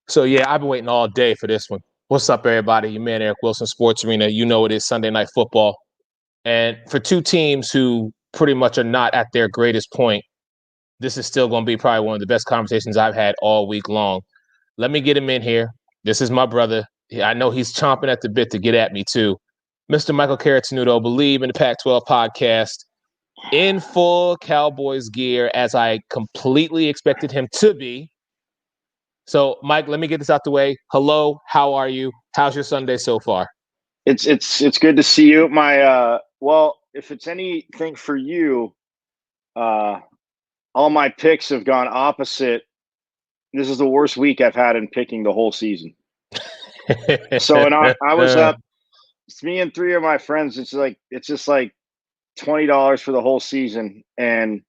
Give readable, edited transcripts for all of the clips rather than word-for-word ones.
So, yeah, I've been waiting all day for this one. What's up, everybody? Your man, Eric Wilson, Sports Arena. You know it is Sunday Night Football. And for two teams who pretty much are not at their greatest point, this is still going to be probably one of the best conversations I've had all week long. Let me get him in here. This is my brother. I know he's chomping at the bit to get at me, too. Mr. Michael Caratanudo, Believe in the Pac-12 podcast, in full Cowboys gear, as I completely expected him to be. So, Mike, let me get this out the way. Hello, how are you? How's your Sunday so far? It's good to see you. If it's anything for you, all my picks have gone opposite. This is the worst week I've had in picking the whole season. I was up. It's me and three of my friends. It's just like $20 for the whole season, and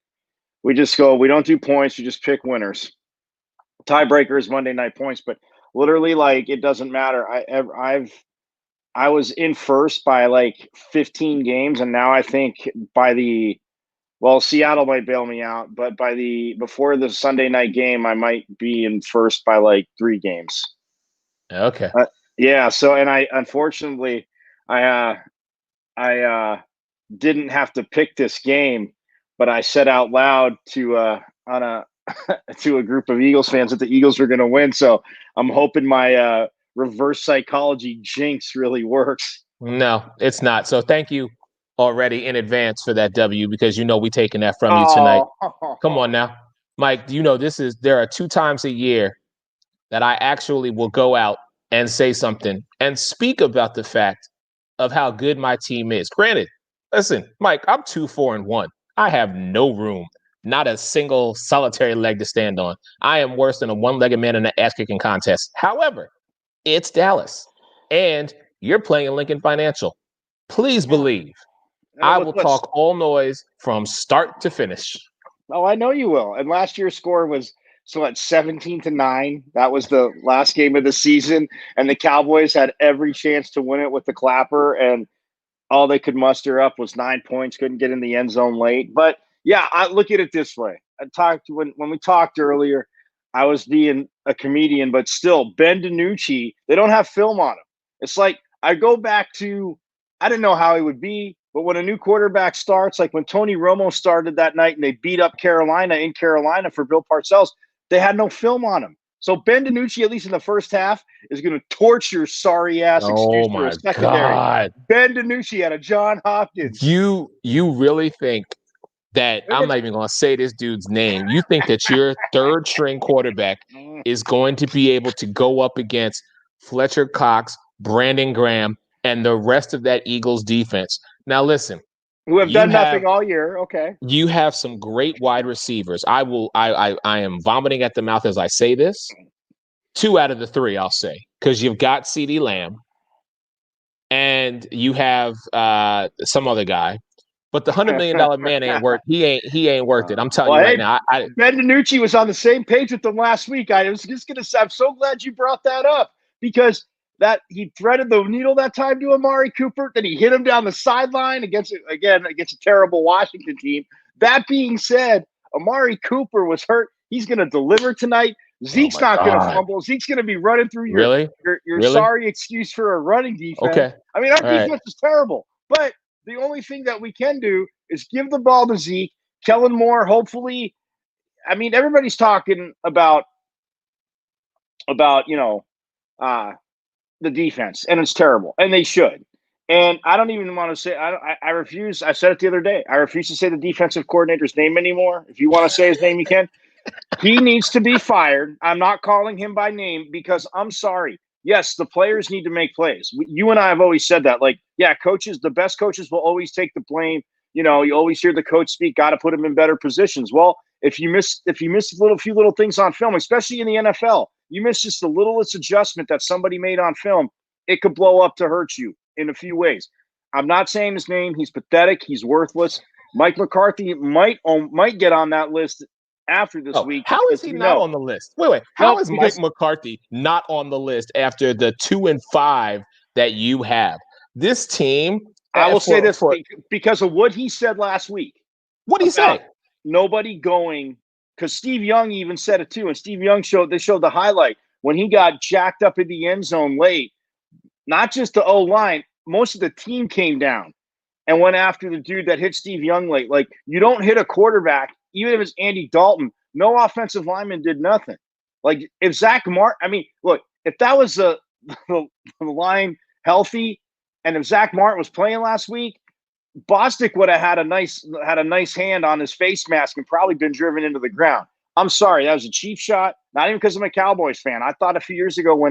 we just go. We don't do points. We just pick winners. Tiebreaker is Monday night points, but literally, like, it doesn't matter. I was in first by like 15 games, and now I think Seattle might bail me out, but before the Sunday night game, I might be in first by like 3 games. Okay. Yeah. So, and I unfortunately, I didn't have to pick this game, but I said out loud to to a group of Eagles fans that the Eagles were going to win. So I'm hoping my reverse psychology jinx really works. No, it's not. So thank you already in advance for that W, because you know we taking that from you tonight. Come on now. Mike, you know there are 2 times a year that I actually will go out and say something and speak about the fact of how good my team is. Granted, listen, Mike, I'm 2-4-1. I have no room, not a single solitary leg to stand on. I am worse than a one-legged man in an ass-kicking contest. However, it's Dallas, and you're playing in Lincoln Financial. Please believe I will talk all noise from start to finish. Oh, I know you will. And last year's score was 17-9. That was the last game of the season, and the Cowboys had every chance to win it with the clapper, and all they could muster up was 9 points. Couldn't get in the end zone late. But yeah, I look at it this way. When we talked earlier, I was being a comedian, but still, Ben DiNucci, they don't have film on him. It's like I go back to, I didn't know how he would be, but when a new quarterback starts, like when Tony Romo started that night and they beat up Carolina in Carolina for Bill Parcells, they had no film on him. So Ben DiNucci, at least in the first half, is going to torture sorry ass excuse for a secondary. God. Ben DiNucci out of John Hopkins. You really think that I'm not even going to say this dude's name? You think that your third string quarterback is going to be able to go up against Fletcher Cox, Brandon Graham, and the rest of that Eagles defense? Now, listen. Who have done nothing all year. Okay. You have some great wide receivers. I am vomiting at the mouth as I say this. 2 out of the 3, I'll say, because you've got CeeDee Lamb and you have some other guy. But the $100 million man ain't worth. He ain't worth it. I'm telling you right now. Ben DiNucci was on the same page with them last week. I was just gonna say, I'm so glad you brought that up, because that he threaded the needle that time to Amari Cooper. Then he hit him down the sideline against a terrible Washington team. That being said, Amari Cooper was hurt. He's going to deliver tonight. Zeke's not going to fumble. Zeke's going to be running through your sorry excuse for a running defense. Okay. I mean, our defense is terrible, but the only thing that we can do is give the ball to Zeke. Kellen Moore, hopefully. I mean, everybody's talking about the defense, and it's terrible, and they should. And I don't even want to say, I refuse. I said it the other day. I refuse to say the defensive coordinator's name anymore. If you want to say his name, you can. He needs to be fired. I'm not calling him by name because I'm sorry. Yes, the players need to make plays. You and I have always said that. Like, yeah, the best coaches will always take the blame. You know, you always hear the coach speak, got to put him in better positions. Well, if you miss a few little things on film, especially in the NFL, you miss just the littlest adjustment that somebody made on film, it could blow up to hurt you in a few ways. I'm not saying his name. He's pathetic. He's worthless. Mike McCarthy might get on that list after this week. How is he not on the list? Wait. How is Mike McCarthy not on the list after the 2-5 that you have? This team. I will say this because of what he said last week. What did he say? Nobody going, because Steve Young even said it too, and Steve Young showed the highlight. when he got jacked up in the end zone late, not just the O-line, most of the team came down and went after the dude that hit Steve Young late. Like, you don't hit a quarterback, even if it's Andy Dalton. No offensive lineman did nothing. Like, if Zach Martin, I mean, look, if that was the line healthy, and if Zach Martin was playing last week, Bostic would have had a nice hand on his face mask and probably been driven into the ground. I'm sorry, that was a cheap shot. Not even because I'm a Cowboys fan. I thought a few years ago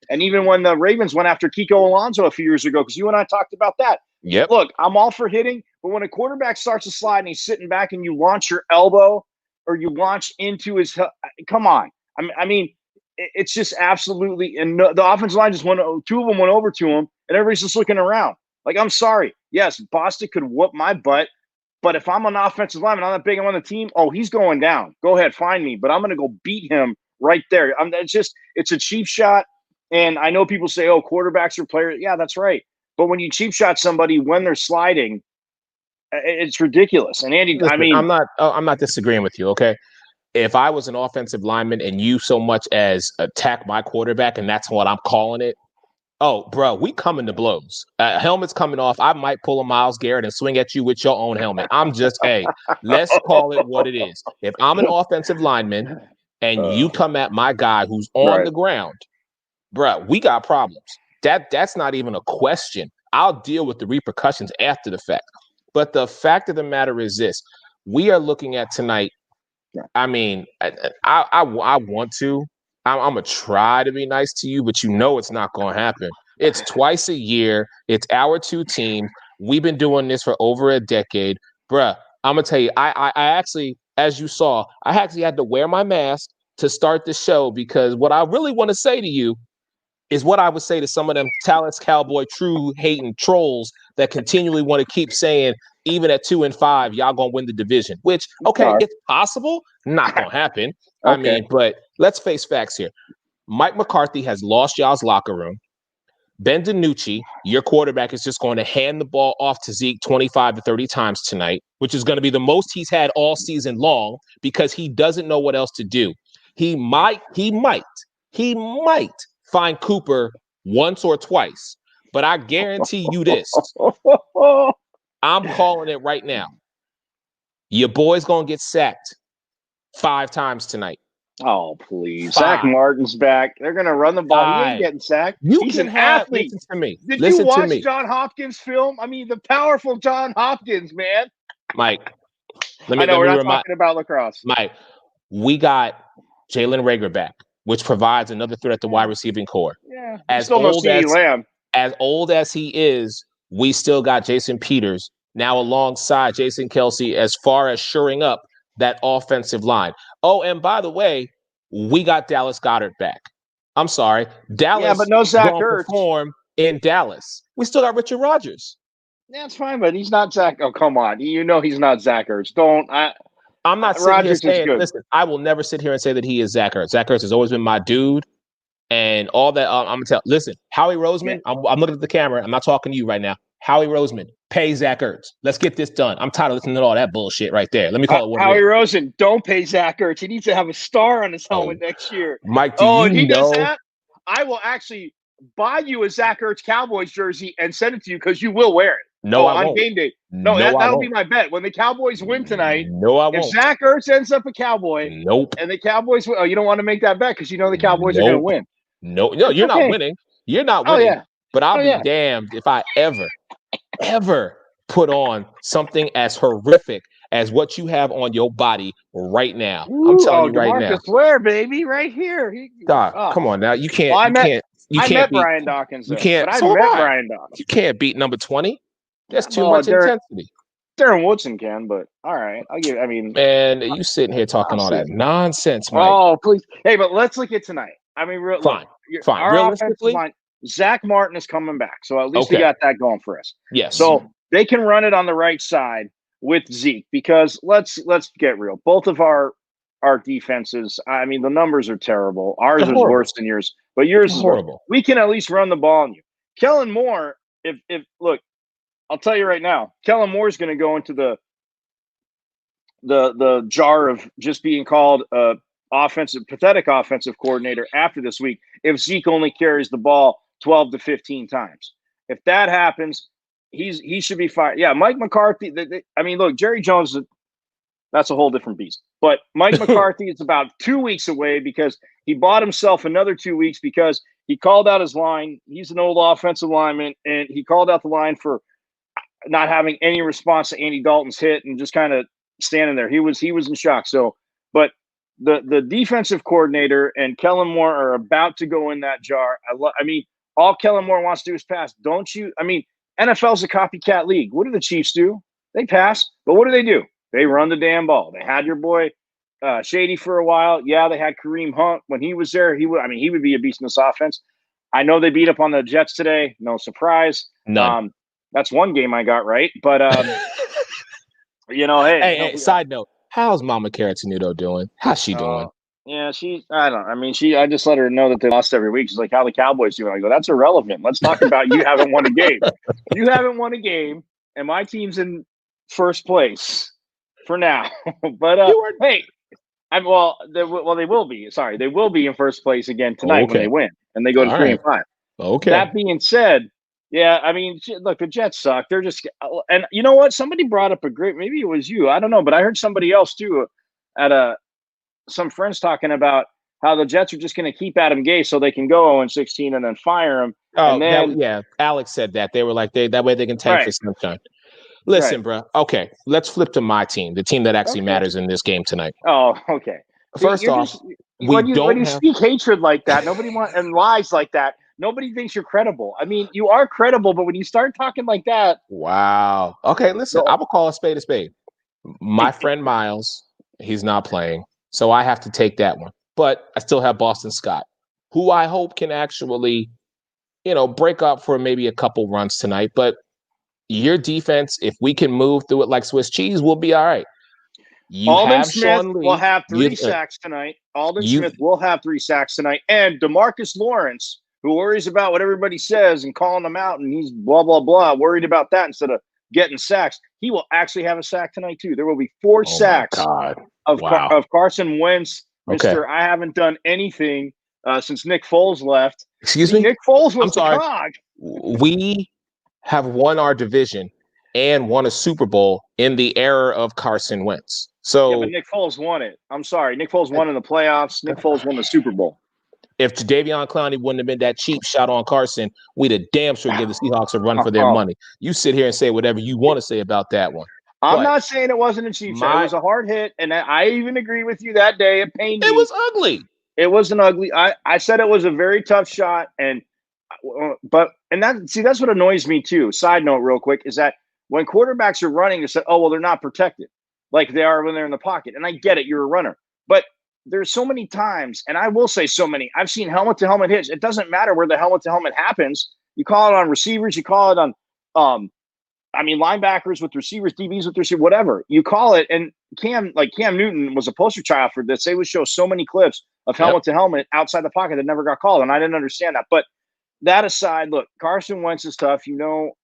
and even when the Ravens went after Kiko Alonso a few years ago, because you and I talked about that. Yep. Look, I'm all for hitting, but when a quarterback starts to slide and he's sitting back and you launch your elbow or you launch into his, come on. I mean, it's just absolutely, and the offensive line just two of them went over to him, and everybody's just looking around. Like, I'm sorry. Yes, Bostic could whoop my butt, but if I'm an offensive lineman, I'm not big, I'm on the team, he's going down. Go ahead, find me, but I'm going to go beat him right there. It's a cheap shot, and I know people say, quarterbacks are players. Yeah, that's right. But when you cheap shot somebody when they're sliding, it's ridiculous. And Andy, listen, I'm not disagreeing with you, okay? If I was an offensive lineman and you so much as attack my quarterback, and that's what I'm calling it, bro, we coming to blows. Helmet's coming off. I might pull a Myles Garrett and swing at you with your own helmet. I'm just, let's call it what it is. If I'm an offensive lineman and you come at my guy who's on the ground, bro, we got problems. That's not even a question. I'll deal with the repercussions after the fact. But the fact of the matter is this: we are looking at tonight. I mean, I want to. I'm gonna try to be nice to you, but you know it's not gonna happen. It's twice a year. It's our two teams. We've been doing this for over a decade, bruh. I'm gonna tell you. I actually, as you saw, I actually had to wear my mask to start the show because what I really want to say to you is what I would say to some of them Dallas Cowboy true hating trolls that continually want to keep saying, even at 2-5, y'all gonna win the division. Which, it's possible, not gonna happen. I mean, but let's face facts here. Mike McCarthy has lost y'all's locker room. Ben DiNucci, your quarterback, is just going to hand the ball off to Zeke 25 to 30 times tonight, which is going to be the most he's had all season long because he doesn't know what else to do. He might find Cooper once or twice, but I guarantee you this. I'm calling it right now. Your boy's going to get sacked 5 times tonight. Oh, please. 5. Zach Martin's back. They're going to run the ball. 5. He ain't getting sacked. He's an athlete. Listen to me. Did you watch John Hopkins' film? I mean, the powerful John Hopkins, man. Mike, we're not talking about lacrosse. Mike, we got Jalen Reagor back, which provides another threat at the wide receiving core. Yeah. As old as he is, we still got Jason Peters now alongside Jason Kelce as far as shoring up that offensive line. Oh, and by the way, we got Dallas Goedert back. I'm sorry. Dallas but no Zach Ertz. Perform in Dallas. We still got Richard Rodgers. Yeah, it's fine, but he's not Zach. Oh, come on. You know he's not Zach Ertz. I'm not sitting here saying, listen, I will never sit here and say that he is Zach Ertz. Zach Ertz has always been my dude. And all that, I'm going to tell, listen, Howie Roseman, I'm looking at the camera. I'm not talking to you right now. Howie Roseman, pay Zach Ertz. Let's get this done. I'm tired of listening to all that bullshit right there. Let me call it what Howie Roseman, don't pay Zach Ertz. He needs to have a star on his helmet next year. Mike, and he does that? I will actually buy you a Zach Ertz Cowboys jersey and send it to you because you will wear it. No, I on won't. Game day. No, that'll be my bet. When the Cowboys win tonight, no, I won't. If Zach Ertz ends up a Cowboy, and the Cowboys win, you don't want to make that bet because you know the Cowboys are going to win. No, you're not winning. You're not winning. But I'll be damned if I ever put on something as horrific as what you have on your body right now. I'm telling you right now. DeMarcus Ware, baby, right here. Come on now. You can't. Well, I met Brian Dawkins. You can't. But I met Brian Dawkins. You can't beat number 20. That's too much intensity. Darren Woodson can, but all right. Man, you sitting here talking all that nonsense, Mike. Oh, please. Hey, but let's look at tonight. I mean, fine. Realistically, Zach Martin is coming back, so at least we got that going for us. Yes. So they can run it on the right side with Zeke because let's get real. Both of our defenses, I mean, the numbers are terrible. Ours is worse than yours, but yours is horrible. We can at least run the ball on you. Kellen Moore, if look, I'll tell you right now, Kellen Moore is going to go into the jar of just being called pathetic offensive coordinator after this week if Zeke only carries the ball 12 to 15 times. If that happens, he should be fired. Yeah, Mike McCarthy. I mean, look, Jerry Jones, that's a whole different beast. But Mike McCarthy is about 2 weeks away because he bought himself another 2 weeks because he called out his line. He's an old offensive lineman, and he called out the line for not having any response to Andy Dalton's hit and just kind of standing there. He was in shock. So, but the defensive coordinator and Kellen Moore are about to go in that jar. I mean, all Kellen Moore wants to do is pass. Don't you? I mean, NFL's a copycat league. What do the Chiefs do? They pass. But what do? They run the damn ball. They had your boy Shady for a while. Yeah, they had Kareem Hunt. When he was there, he would be a beast in this offense. I know they beat up on the Jets today. No surprise. None. That's one game I got right. But, hey. Side note, how's Mama Caratanudo doing? How's she doing? Yeah, I just let her know that they lost every week. She's like, how the Cowboys doing? I go, that's irrelevant. Let's talk about you haven't won a game. You haven't won a game, and my team's in first place for now. But, hey, they will be. Sorry, they will be in first place again tonight when they win, and they go to 3-5. Okay. That being said, yeah, I mean, look, the Jets suck. They're just – and you know what? Somebody brought up maybe it was you. I don't know, but I heard somebody else too at some friends talking about how the Jets are just going to keep Adam Gase so they can go 0-16 and then fire him. Oh, Alex said that. They were like, that way they can tank for sunshine. Listen, bro. Okay, let's flip to my team, the team that actually matters in this game tonight. Oh, okay. First off, when you speak hatred like that, and lies like that, nobody thinks you're credible. I mean, you are credible, but when you start talking like that. Wow. Okay, listen, I will call a spade a spade. My friend Miles, he's not playing, so I have to take that one. But I still have Boston Scott, who I hope can actually, break up for maybe a couple runs tonight. But your defense, if we can move through it like Swiss cheese, we'll be all right. Aldon Smith will have 3 sacks tonight. Smith will have 3 sacks tonight. And DeMarcus Lawrence, who worries about what everybody says and calling them out, and he's blah, blah, blah, worried about that instead of getting sacks, he will actually have a sack tonight too. There will be 4 sacks of Carson Wentz. Mr. I haven't done anything since Nick Foles left. Excuse me? Nick Foles was the cog. We have won our division and won a Super Bowl in the era of Carson Wentz. So, but Nick Foles won it. I'm sorry. Nick Foles won in the playoffs. Nick Foles won the Super Bowl. If Jadeveon Clowney wouldn't have been that cheap shot on Carson, we'd have damn sure give the Seahawks a run for their money. You sit here and say whatever you want to say about that one. I'm not saying it wasn't a cheap shot. It was a hard hit, and I even agree with you that day. It pained me. It was ugly. It wasn't ugly. I said it was a very tough shot, that's what annoys me too. Side note, real quick, is that when quarterbacks are running, they say, "Oh, well, they're not protected like they are when they're in the pocket." And I get it, you're a runner, but there's so many times, and I will say so many. I've seen helmet-to-helmet hits. It doesn't matter where the helmet-to-helmet happens. You call it on receivers. You call it on, linebackers with receivers, DBs with receivers, whatever. You call it, and Cam Newton was a poster child for this. They would show so many clips of helmet-to-helmet outside the pocket that never got called, and I didn't understand that. But that aside, look, Carson Wentz is tough. He's durable.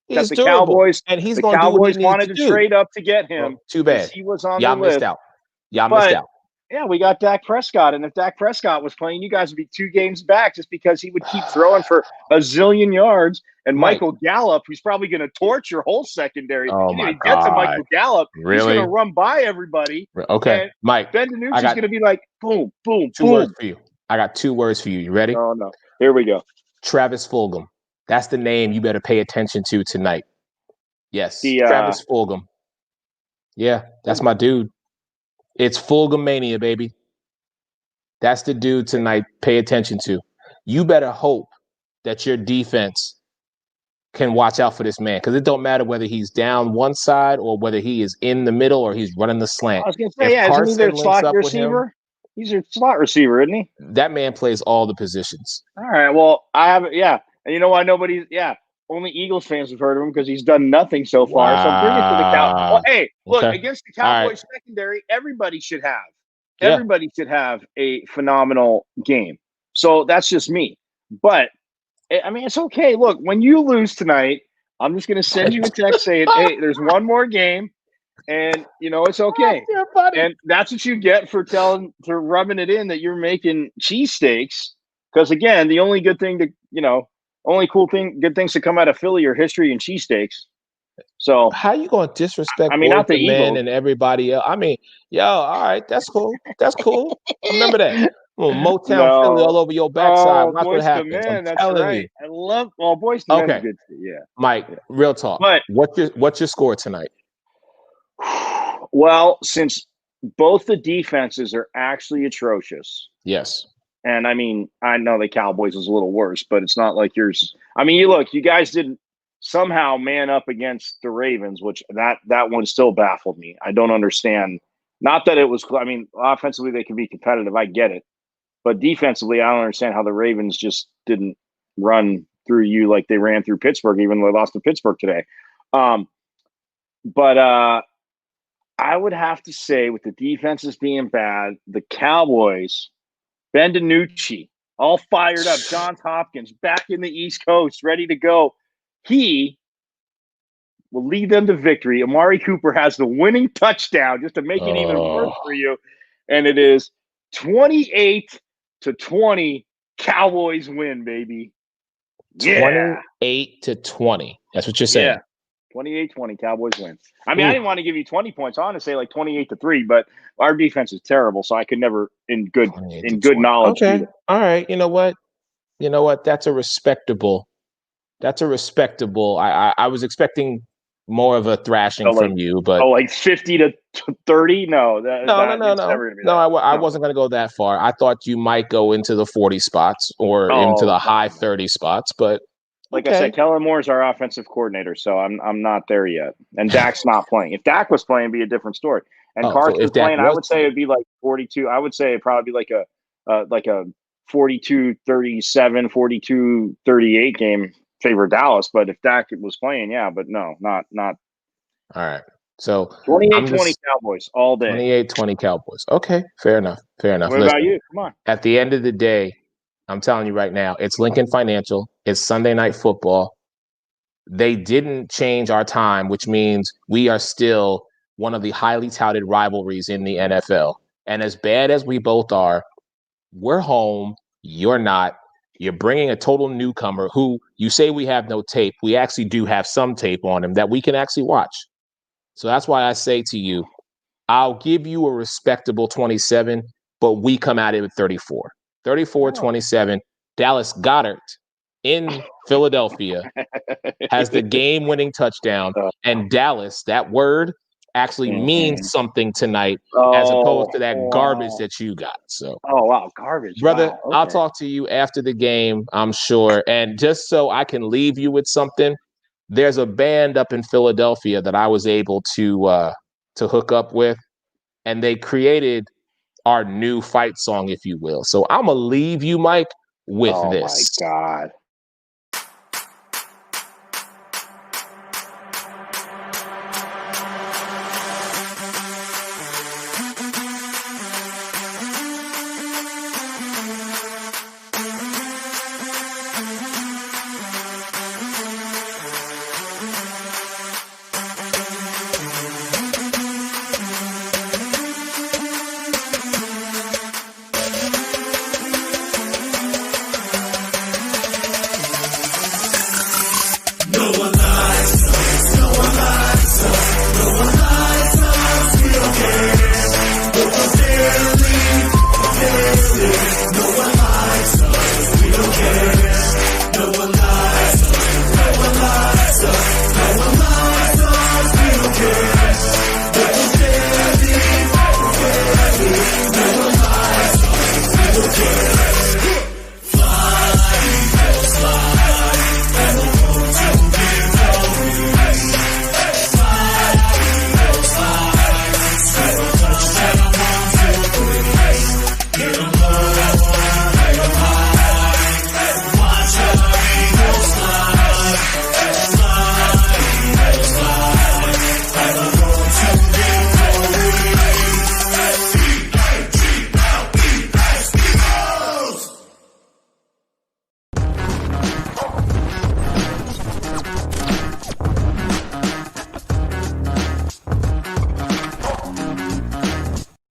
That the Cowboys and he's the going to do what he wanted needs to trade up to get him. Too bad. He was on the list. Missed out. Y'all missed out. Yeah, we got Dak Prescott, and if Dak Prescott was playing, you guys would be 2 games back just because he would keep throwing for a zillion yards. And Michael Gallup, who's probably going to torch your whole secondary. Oh, my God. Get to Michael Gallup. Really? He's going to run by everybody. Okay, Mike. Ben DiNucci's going to be like, boom, boom, 2 words for you. I got 2 words for you. You ready? Oh, no. Here we go. Travis Fulgham. That's the name you better pay attention to tonight. Yes, Travis Fulgham. Yeah, that's my dude. It's Fulgham mania, baby. That's the dude tonight. Pay attention to. You better hope that your defense can watch out for this man, because it don't matter whether he's down one side or whether he is in the middle or he's running the slant. I was going to say, isn't he their slot receiver? He's a slot receiver, isn't he? That man plays all the positions. All right. Well, and you know why only Eagles fans have heard of him because he's done nothing so far. Wow. So bring it to the Cowboys. Well, hey, look, against the Cowboys secondary, everybody should have a phenomenal game. So that's just me. But, I mean, it's okay. Look, when you lose tonight, I'm just going to send you a text saying, hey, there's one more game. And it's okay. And that's what you get for rubbing it in that you're making cheesesteaks. Because again, the only good thing good things to come out of Philly are history and cheesesteaks. So how you gonna disrespect not both the the men Eagles. and everybody else? I mean, yo, all right, that's cool. That's cool. Remember that. Motown Philly all over your backside. Watch what Boys to happens. I'm Men, that's telling right. you. I love Boys to Men's Okay, good too. Yeah. Mike, real talk. But what's your score tonight? Well, since both the defenses are actually atrocious. Yes. And I mean, I know the Cowboys was a little worse, but it's not like yours. I mean, you guys didn't somehow man up against the Ravens, which that one still baffled me. I don't understand. Not that it was, I mean, offensively they can be competitive. I get it. But defensively, I don't understand how the Ravens just didn't run through you like they ran through Pittsburgh, even though they lost to Pittsburgh today. But I would have to say, with the defenses being bad, the Cowboys, Ben DiNucci, all fired up. Johns Hopkins back in the East Coast, ready to go. He will lead them to victory. Amari Cooper has the winning touchdown just to make it even worse for you. And it is 28-20. Cowboys win, baby. Yeah. 28-20. That's what you're saying. Yeah. 28-20, Cowboys win. I mean, I didn't want to give you 20 points. I want to say like 28-3, but our defense is terrible, so I could never, in good knowledge. Okay, all right. You know what? That's a respectable. I was expecting more of a thrashing from you, but like 50-30. No, I wasn't going to go that far. I thought you might go into the 40 spots or into the high 30 spots, but. Like I said, Kellen Moore is our offensive coordinator, so I'm not there yet. And Dak's not playing. If Dak was playing, it'd be a different story. And Carson was playing, I would say it'd be like 42. I would say it'd probably be like a 42-37, 42-38 game favor Dallas. But if Dak was playing, yeah, but no, not. All right. So 28-20 Cowboys all day. 28-20 Cowboys. Okay, fair enough. What about you? Come on. At the end of the day, I'm telling you right now, it's Lincoln Financial. It's Sunday Night Football. They didn't change our time, which means we are still one of the highly touted rivalries in the NFL. And as bad as we both are, we're home. You're not. You're bringing a total newcomer who you say we have no tape. We actually do have some tape on him that we can actually watch. So that's why I say to you, I'll give you a respectable 27, but we come at it with 34. 34-27. Dallas Goedert in Philadelphia has the game-winning touchdown, and Dallas, that word actually means something tonight as opposed to that garbage that you got. So, wow, garbage, brother. Wow. Okay. I'll talk to you after the game, I'm sure. And just so I can leave you with something, there's a band up in Philadelphia that I was able to hook up with, and they created our new fight song, if you will. So I'm gonna leave you, Mike, with this. Oh my God.